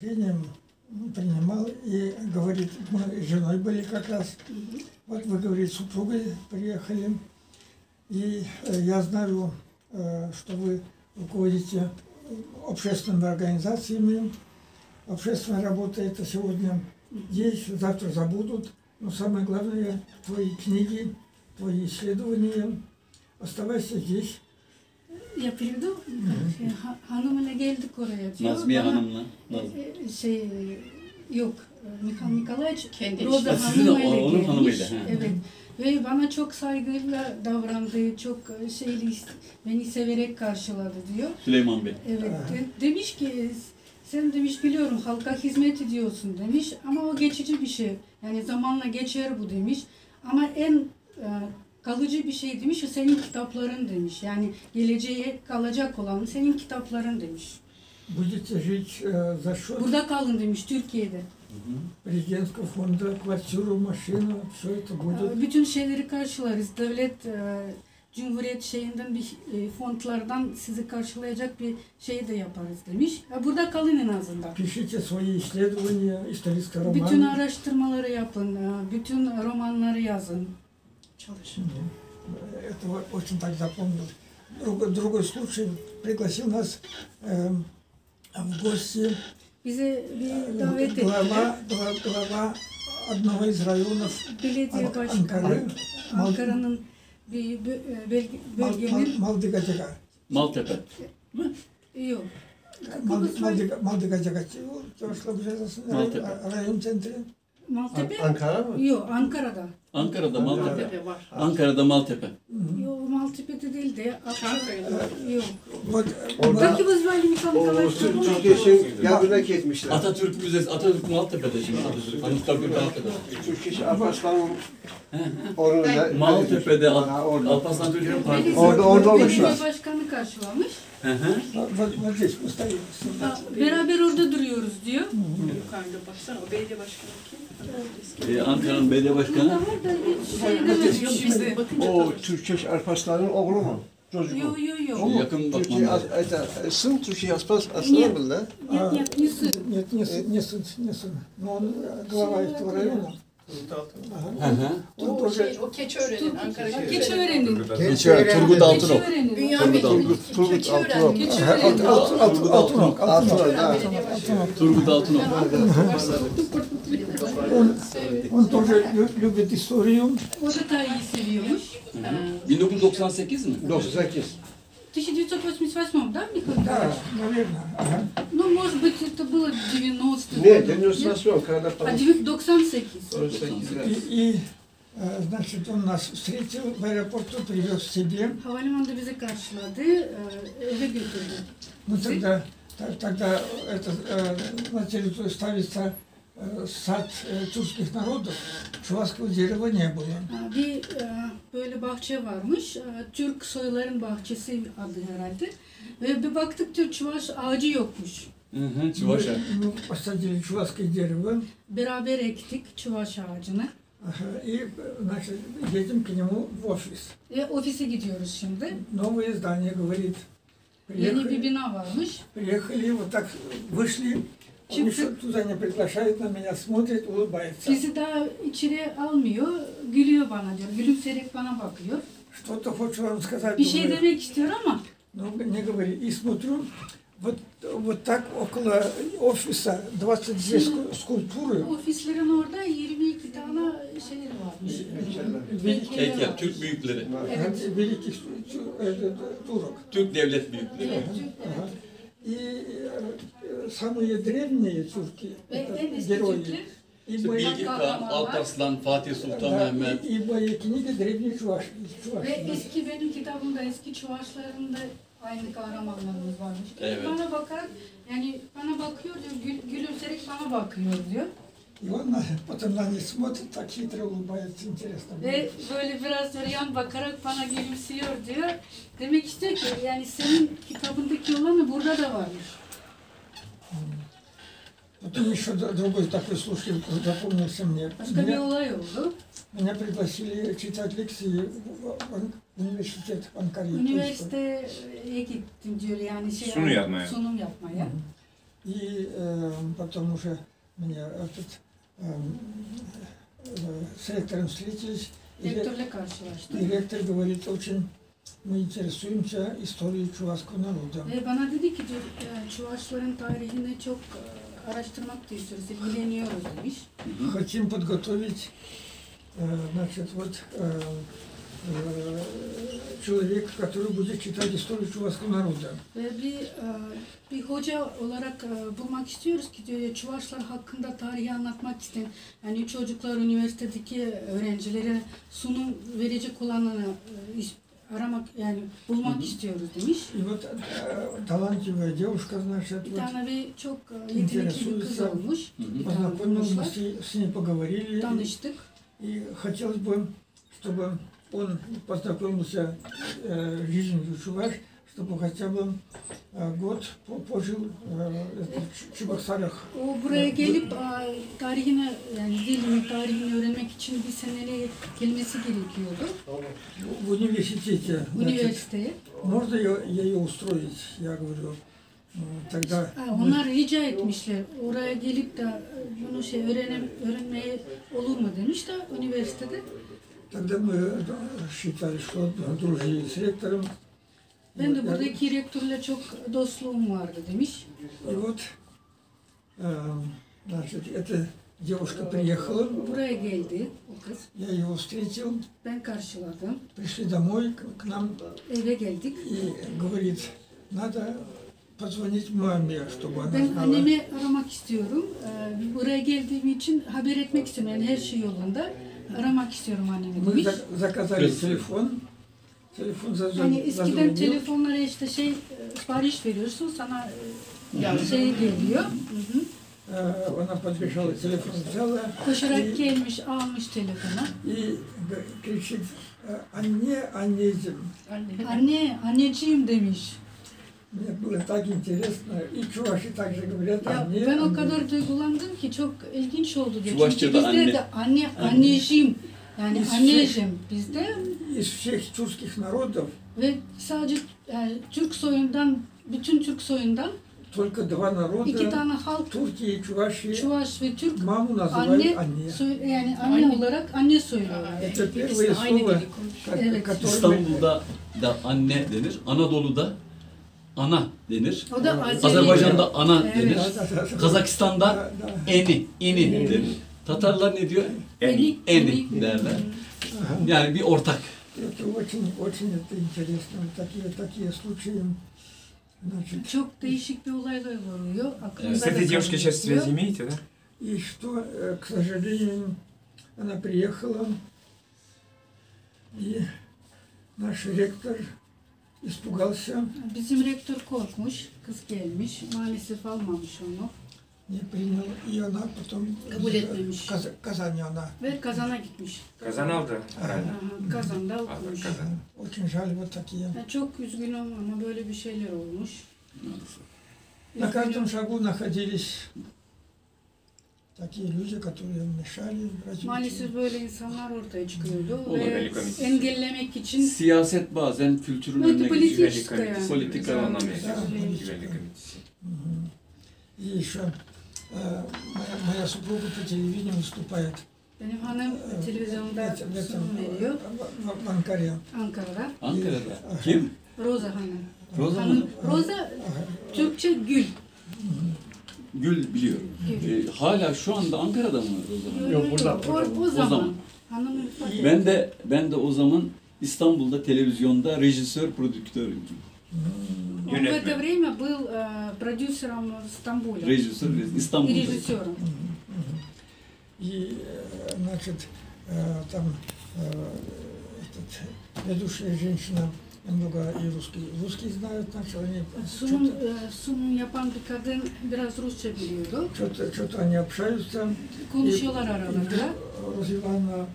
Принимал и говорит, мы с женой были как раз, вот вы, говорит, супругой приехали, и я знаю, что вы руководите общественными организациями, общественная работа это сегодня есть, завтра забудут, но самое главное, твои книги, твои исследования, ostavайся здесь. Ya переведу. Hanımla geldik oraya diyor. Nazmiye Hanım'la. Yok. Mikhail Nikolaevich Kendi Roza Sizin de Hanım'la onun hanımıydı. gelmiş. Evet. Ve bana çok saygıyla davrandı, çok beni severek karşıladı diyor. Süleyman Bey. Evet. Demiş ki sen demiş biliyorum halka hizmet ediyorsun demiş ama o geçici bir şey. Yani zamanla geçer bu demiş. Ama en kalıcı bir şey demiş, o senin kitapların demiş. Yani geleceğe kalacak olan senin kitapların demiş. Будете жить за счет Burada kalın demiş Türkiye'de. президентского фонда, квартиру, машину, все это будет. Bütün şeyleri karşılarız. Devlet, Cumhuriyet şeyinden bir fondlardan sizi karşılayacak bir şey de yaparız demiş. Burada kalın en azından. Пишите свои исследования, исторические Bütün романы. araştırmaları yapın, bütün romanları yazın. Çalışın. Это очень так запомнил. Другой случай пригласил нас в гости Bize bir davet ettiler. глава одного из районов Belediye başkanı, Ankara'nın bir bölgenin... Малдыгатяга. Maltepe. Yok. Малдыгатяга. Район центре. Maltepe? Ankara mı? Yok, Ankara'da. Ankara'da Maltepe. Maltepe var. Ankara'da Maltepe. Yok, Maltepe'de değil de. Çankaya'da. Yok. Вот, Как его звали, Mikhail O Nikolaevich? Türkiye için yargına gitmişler. Atatürk Müzesi, Atatürk Maltepe'de şimdi Atatürk. Anıtkabir Maltepe'de. Türkiye Alparslan'ın orada Maltepe'de orada. Alparslan Türkiye'nin partisi. Orada olmuşlar. Belediye başkanı karşılamış. вот здесь мы стоим. Beraber orada duruyoruz diyor. Yukarıda baksana o belediye başkanı kim? Ankara'nın belediye başkanı. Burada var da hiç şey dememiş. Şimdi bakınca O Türkiye Alparslan'ın oğlu mu? Çocuğu mu? Yok. Yakın bakmam Türkiye lazım. сын Türkiye Alparslan'ı bildi. Нет, не сын. Нет, не сын. Но он глава этого района. Он тоже o Keçiören'in Ankara Keçiören'in. Turgut Altınok. Keçiören'in. Bünyamin Turgut Altınok. Turgut Altınok. Он тоже любит историю. O da tarihi seviyormuş. 1998 mi? 98. 1988, да, Mikhail Да, Nikolaevich? наверное. Ага. Ну, может быть, это было 90 Ne? 98. Когда А 98. И, значит, он нас встретил в аэропорту, привез к себе. Havalimanında bizi karşıladı, eve götürdü. Ну, тогда это, на территории ставится сад тюркских народов. Чувашского дерева не было. Bir böyle bahçe varmış, Türk soyların bahçesi adı herhalde. Ve bir baktık Türk Çuvaş ağacı yokmuş. Çuvaş'a. Мы посадили чувашское дерево. Beraber ektik Çuvaş ağacını. И, значит, едем к нему в офис. Ofise gidiyoruz şimdi. Новое здание, говорит. Yeni bir bina varmış. Приехали, вот так вышли. Он еще туда не приглашает, на меня смотрит, улыбается. Bizi daha içeri almıyor, gülüyor bana diyor. Gülümseyerek bana bakıyor. Что-то хочет вам сказать. Bir şey думаю. demek istiyor ama Ну, не говори. И смотрю, вот так около офиса 22 скульптуры. ofislerin orada 22 tane şey varmış. Heykel, Türk büyükleri. Великих турок. Türk devlet büyükleri. Evet, Türk, evet. И самые древние турки, Ve en это eski герои. Türkler И İşte мои, Bilgi Kağan, Alparslan, Fatih Sultan да, Mehmet. и мои книги древние ve eski benim kitabımda eski Çuvaşların da aynı kahramanlarımız varmış. Evet. Bana bakar, yani bana bakıyor diyor, gülümseyerek bana bakıyor diyor. И он потом на них смотрит, так хитро улыбается, интересно. Ve böyle biraz böyle yan bakarak bana gülümsüyor diyor. Demek istiyor ki yani senin kitabındaki olanı burada da varmış. Потом еще другой такой случай запомнился мне. Başka bir olay oldu. Меня пригласили читать лекции в университет в Анкаре. Üniversiteye gittim diyor yani Sunum yapmaya. Sunum yapmaya. И потом уже меня с ректором встретились. И Rektörle karşılaştım. ректор говорит, очень мы интересуемся историей чувашского народа. Ve bana dedi ki Çuvaşların tarihini çok araştırmak da istiyoruz, ilgileniyoruz demiş. Хотим подготовить, значит, вот человек, который будет читать историю чувашского народа. Ve bir hoca olarak bulmak istiyoruz ki diyor, Çuvaşlar hakkında tarihi anlatmak isteyen, yani çocuklar, üniversitedeki öğrencilere sunum verecek olanları aramak, yani bulmak istiyoruz demiş. И вот талантливая девушка, значит, Bir вот tane bir çok yetenekli bir kız olmuş. познакомилась, мы с ней поговорили. Tanıştık. И хотелось бы, чтобы он познакомился с жизнью Чуваш, чтобы хотя бы год пожил в Чебоксарах. O buraya gelip tarihini, yani dilini, tarihini öğrenmek için bir seneliğe gelmesi gerekiyordu. В университете. Значит, Üniversiteye. можно ее устроить? Я говорю, тогда Onlar rica etmişler. Oraya gelip de bunu öğrenmeye olur mu demiş de üniversitede. тогда мы считали, что дружили с ректором. Ben de buradaki rektörle çok dostluğum vardı demiş. И вот, значит, эта девушка приехала, Buraya geldi o kız. я его встретил, Ben karşıladım. пришли домой к нам Eve geldik. и говорит, надо позвонить маме, чтобы она Ben знала. annemi aramak istiyorum. Buraya geldiğim için haber etmek istiyorum. Yani her şey yolunda. Aramak istiyorum annemi Мы demiş. заказали телефон, telefon Yani eskiden зазвонил. telefonlara işte sipariş veriyorsun, sana şey geliyor. Hı. Она подбежала, телефон взяла Koşarak gelmiş, almış telefonu. и кричит, Анне, Аннезим. Anneciğim demiş. Мне было так интересно, и чуваши также говорят, Ya Анне, ben o Анне. kadar duygulandım ki çok ilginç oldu diye. Çuvaşça'da Çünkü bizde anne. de anneciğim, yani Biz anneciğim bizde Из всех тюркских народов ve sadece Türk soyundan, bütün Türk soyundan только два iki народа, tane halk, турки и чуваши, Çuvaş ve Türk, маму называют anne, Анне. yani anne olarak anne söylüyorlar. Это первое слово, Evet. которое İstanbul'da da anne denir, Anadolu'da ana denir, O da Azerbaycan'da ana Evet. denir, Kazakistan'da да. ini denir. Tatarlar ne diyor? Eni derler. Yani bir ortak. Это очень это интересно, вот такие случаи. Значит, Çok değişik bir olaylar oluyor. Aklımda С этой da девушкой сейчас kalıyor. связи имеете, да? и что, к сожалению, она приехала, и наш ректор испугался, Bizim rektör korkmuş, kız gelmiş, maalesef almamış onu не принял, и она потом Kabul etmemiş. в Казани она. ve Kazan'a gitmiş. Казан алды. Правильно. Aha, Kazan'da okumuş. Kazan. Очень жаль, вот такие. Ya çok üzgünüm ama böyle bir şeyler olmuş. На каждом шагу находились такие люди, которые mешали развитию. Maalesef böyle insanlar ortaya çıkıyordu O da ve великомитск. engellemek için Siyaset bazen kültürün önüne Multipolitik geçiyor. işte yani. Politika Казан anlamı. Великомитск. Мгм. И еще моя супруга по телевидению выступает benim hanım televizyonda sunum veriyor в Анкаре. Ankara'da. Ankara'da. Kim? Roza Hanım. Roza Hanım, mı? Roza Türkçe gül. Gül biliyorum. Gül. Hala şu anda Ankara'da mı Roza Hanım? Yok, o zaman. zaman. Hanım vefat etti. Ben de o zaman İstanbul'da televizyonda rejisör, prodüktörüm. Он в это время был продюсером в Стамбуле Rejisör, и İstanbul'da. режиссером. И, значит, там ведущая женщина много и русский знают, начали они Sunum yapan bir kadın biraz Rusça biliyordu. что-то они общаются. Konuşuyorlar aralarında. Роза Ивановна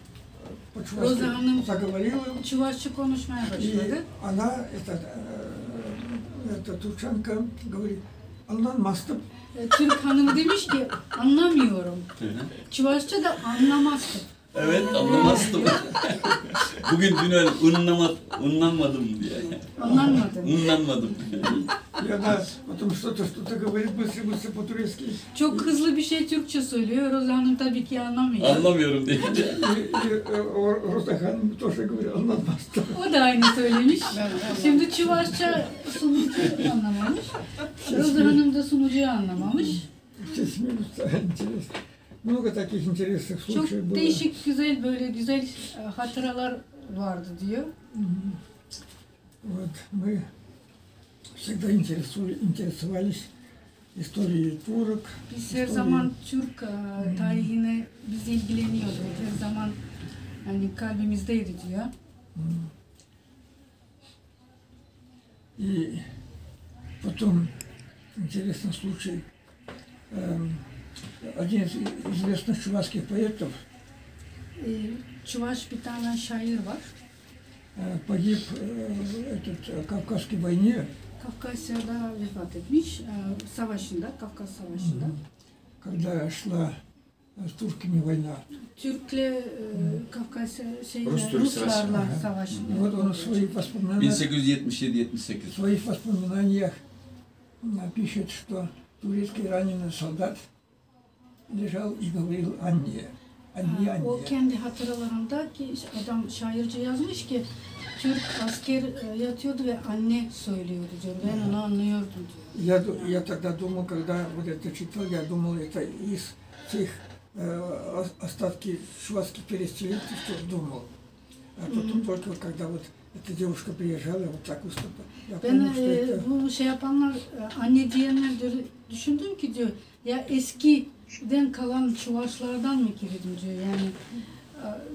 Роза Hanım заговорила, Çuvaşça konuşmaya и başladı. она, эта турчанка, говорит, anlamazdım. Türk hanımı demiş ki anlamıyorum. Çuvaşça da anlamazdı. Evet, anlamazdım. Bugün dün öyle unlanmadım diye. Anlamadım. Unlanmadım. И она потом что-то говорит быстро по-турецки. Çok hızlı bir şey Türkçe söylüyor. Roza Hanım tabii ki anlamıyor. Anlamıyorum diye. Роза Ханым тоже говорит, anlamaz. O da aynı söylemiş. Şimdi Çuvaşça sunucu anlamamış. Roza Hanım da sunucuyu anlamamış. Все смеются, интересно. Много таких интересных Çok случаев было. değişik, güzel böyle güzel hatıralar vardı diyor. Вот, мы всегда интересовались историей турок. Biz her zaman Türk tarihine biz ilgileniyorduk. Her zaman hani kalbimizdeydi diyor. И потом интересный случай. Один из известных чувашских поэтов Çuvaş bir tane şair var. погиб в Кавказской войне. Kafkasya'da vefat etmiş. Savaşında, Kafkas Savaşı'nda. Когда шла с турками война. Türk'le Kafkasya Rus-Türk Ruslarla И savaşında. вот он в своих воспоминаниях, 1877-78. в своих воспоминаниях пишет, что турецкий раненый солдат лежал и говорил «Анне». Anne, anne. O kendi hatıralarında ki adam şairce yazmış ki Türk asker yatıyordu ve anne söylüyordu diyor. Ben onu anlıyordum diyor. Я тогда думал, когда вот это читал, я думал, это из тех остатки швадских переселенцев, что думал. А потом только, когда вот эта девушка приезжала, вот так выступала. Я Ben понял, что это... bu şey yapanlar, anne diyenler diyor, düşündüm ki diyor, ya eskiden kalan çuvaşlardan mı girdim diyor. Yani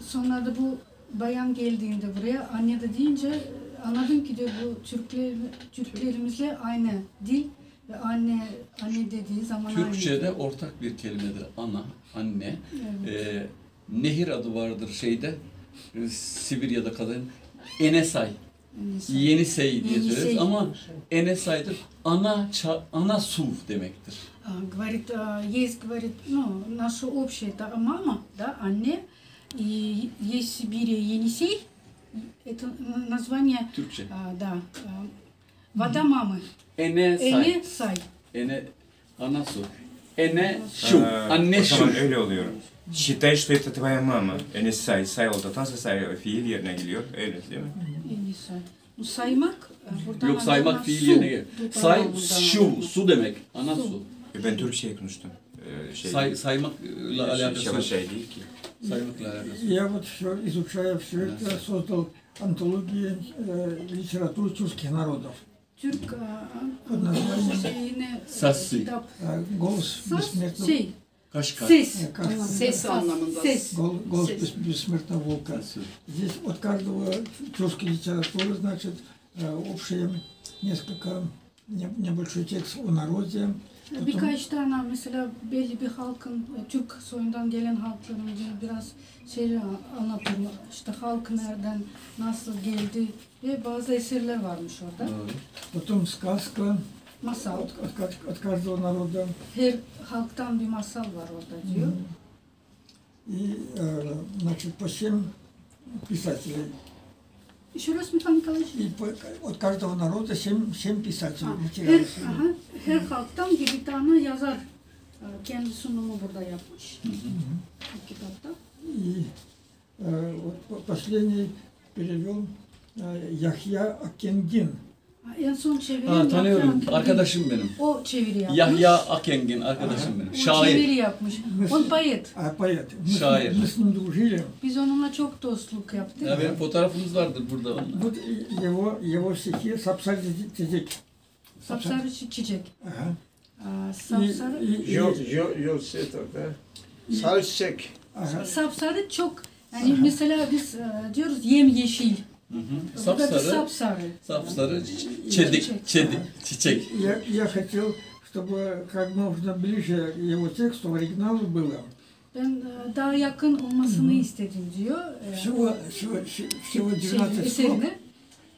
sonra da bu bayan geldiğinde buraya, anne de deyince anladım ki diyor bu Türklerimizle aynı dil ve anne dediği zaman Türkçe'de aynı. ortak bir kelimedir. Ana, anne. Evet. Nehir adı vardır şeyde. Sibirya'da kadın. Enesay. Yenisey diye Yenisey. söyleriz ama Enesay'dır. Ana su demektir. Говорит, есть, говорит, ну, наша общая мама, да, Анне, и есть в Сибири Енисей, это название, Türkçe. да, вода мамы, Enesay. Энесай. Ana su. Ene şu. Anne O şu. zaman öyle oluyor. Считай, что это твоя mama. Enesay, say oldu. Say fiil yerine geliyor. Öyle değil mi? Енисай. Ну, saymak, buradan Yok saymak anlamak, fiil su. yerine gelir. Bu Say tamamından şu. anlamak. Su demek. Ana Su. su. Ben Türkçe'ye konuştum. Saymakla alakası yok. Şey değil ki. Saymakla alakası yok. Я вот все, изучая все это, soздал антологию литературы тюркских народов. Türk Под названием şeyine Sassi. kitap. «Голос Sas, бессмертного şey, Kaşkar. ses. Как- Ses anlamında. Ses. Голос Ses. бессмертного волка». Здесь от каждого тюркской литературы, значит, общее несколько, небольшой текст о народе. Потом Birkaç tane mesela belli bir halkın, Türk soyundan gelen halkların biraz şey anlatıyor. İşte halk nereden, nasıl geldi ve bazı eserler varmış orada. потом сказка Masal. от каждого народа. Her halktan bir masal var orada diyor. И, значит, по 7 писателей. Еще раз Михаил Николаевич. И от каждого народа 7 писателей Ha, материалы. her halktan bir tane yazar kendi sunumu burada yapmış. Bu kitapta. И вот последний перевел Яхья Акенгин. En son çeviren Tanıyorum. Yahya Arkadaşım benim. O çeviri yapmış. Yahya Akengin arkadaşım benim. O Şair. çeviri yapmış. On poet. Поэт. Şair. Мы с ним дружили. Biz onunla çok dostluk yaptık. Ya benim fotoğrafımız vardır burada. Вот его стихи «Сапсар Тедик». Sapsarı çiçek. Ага. Sapsarı. Yol setor da. Sarı çiçek. Ага. Sapsarı çok. Yani mesela biz diyoruz yemyeşil. Burada da Sapsarı, sapsarı. sapsarı, çiçek. Я хотел, чтобы как можно ближе его тексту в оригиналу было. Ben daha yakın olmasını istedim diyor. Всего 12 строк. Eserine.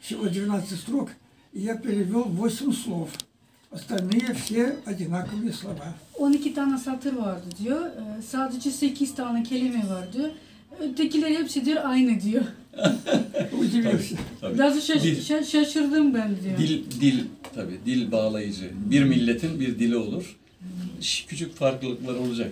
Всего 12 строк. И я перевел 8 слов. Остальные все одинаковые слова. 12 tane satır vardı diyor. Sadece 8 tane kelime var diyor. Ötekiler hepsi diyor aynı diyor. Удивился. Tabii. Biraz şaşırdım ben diyor. Dil tabii dil bağlayıcı. Bir milletin bir dili olur. Küçük farklılıklar olacak.